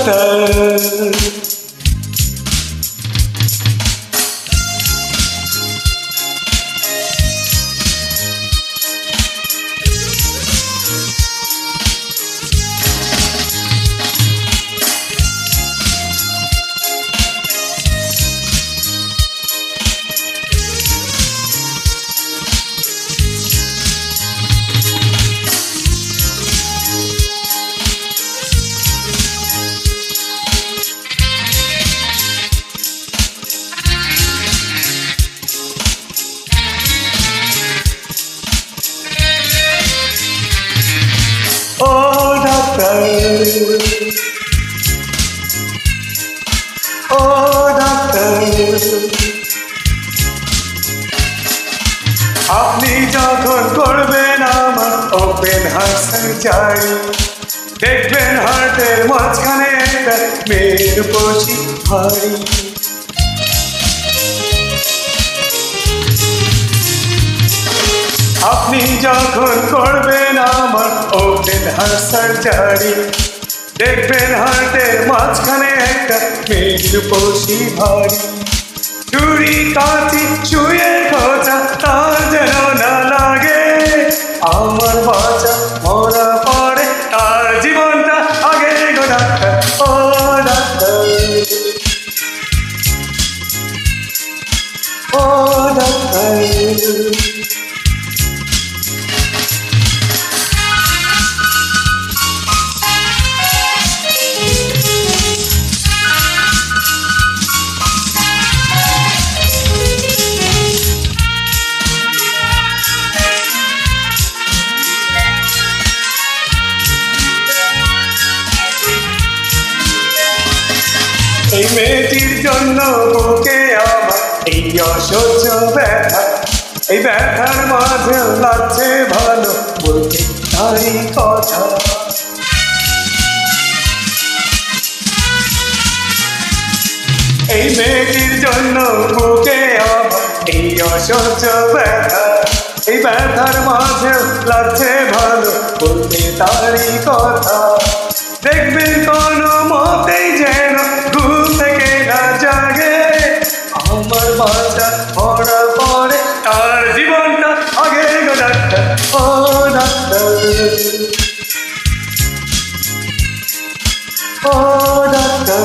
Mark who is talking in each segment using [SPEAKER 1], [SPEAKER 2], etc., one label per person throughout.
[SPEAKER 1] Doctor. ও doctor, ও doctor, আপনি যখন করবেন আমার ওপেন হার্ট সার্জারি, দেখবেন হার্টের মাঝখানে একটা মেয়ের বসি ভারী। আপনি যখন করবেন আমার ওপেন হার্ট সার্জারি, দেখবেন হার্টের মাঝখানে একটা মেয়ের বসি ভারী। ছুরি কাঁচি শুয়ে খোঁচা তার যেন না লাগে, আমার বাচ্চা মরা পরে তার জীবনটা আগে গো ডাক্তার। ও ডাক্তার, ও ডাক্তার, এই মেয়েটির জন্য বুকে আমার এই অসহ্য ব্যথা, এই ব্যথার মাঝে লাগছে ভালো বলতে তারই কথা। এই মেয়েটির জন্য বুকে আমার এই অসহ্য ব্যথা, এই ব্যথার মাঝে লাগছে ভালো বলতে তারই কথা। দেখবেন কোনো মতেই যেন ঘুম থেকে না জাগে, আমার বাচ্চা মরা পরে তার জীবনটা আগে গো ডাক্তার। ও ডাক্তার, ও ডাক্তার,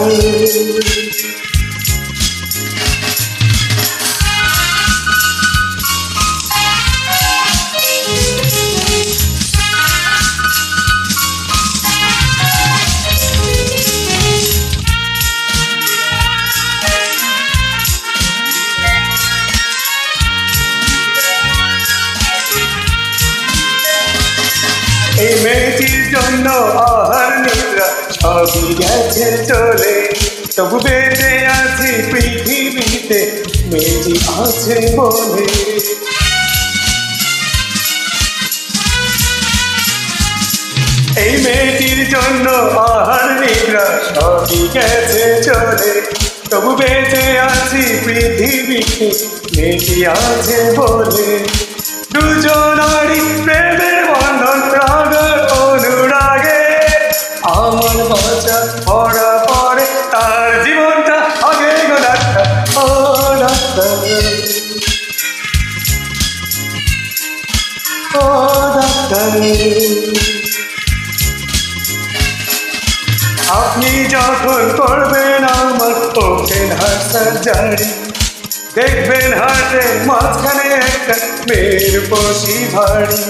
[SPEAKER 1] এই মেয়েটির জন্য আহার নিদ্রা সবই গেছে চলে, তবু বেঁচে আছি পৃথিবীতে মেয়েটি আছে বলে। এই মেয়েটির জন্য আহার নিদ্রা সবই গেছে চলে, তবু বেঁচে আছি পৃথিবীতে মেয়েটি আছে বলে। দুজনারই প্রেমের বন্ধন প্রাণের অনুরাগে, আমার বাচ্চা মরা পরে তার জীবনটা আগে গো ডাক্তার। ও ডাক্তার, ও ডাক্তার, আপনি যখন করবেন আমার ওপেন হার্ট সার্জারি, দেখবেন হার্টের মাঝখানে একটা মেয়ের বসি ভারী।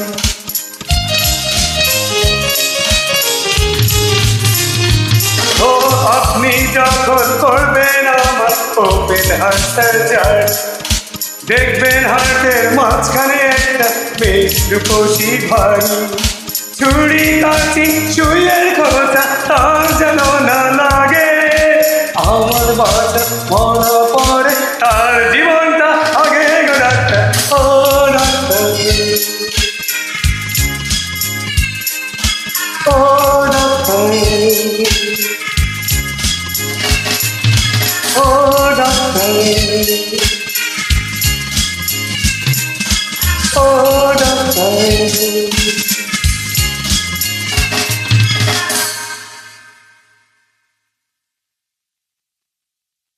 [SPEAKER 1] ও আপনি যখন করবেন আমার ওপেন হার্ট সার্জারি, দেখবেন হার্টের মাঝখানে একটা মেয়ের বসি ভারী। ছুরি কাঁচি শুয়ে খোঁচা তার যেন না লাগে, আমার বাচ্চা মরা পরে তার জীবনটা আগে গো ডাক্তার। ও ডাক্তার, ও ডাক্তার, ও ডাক্তার, ও ডাক্তার।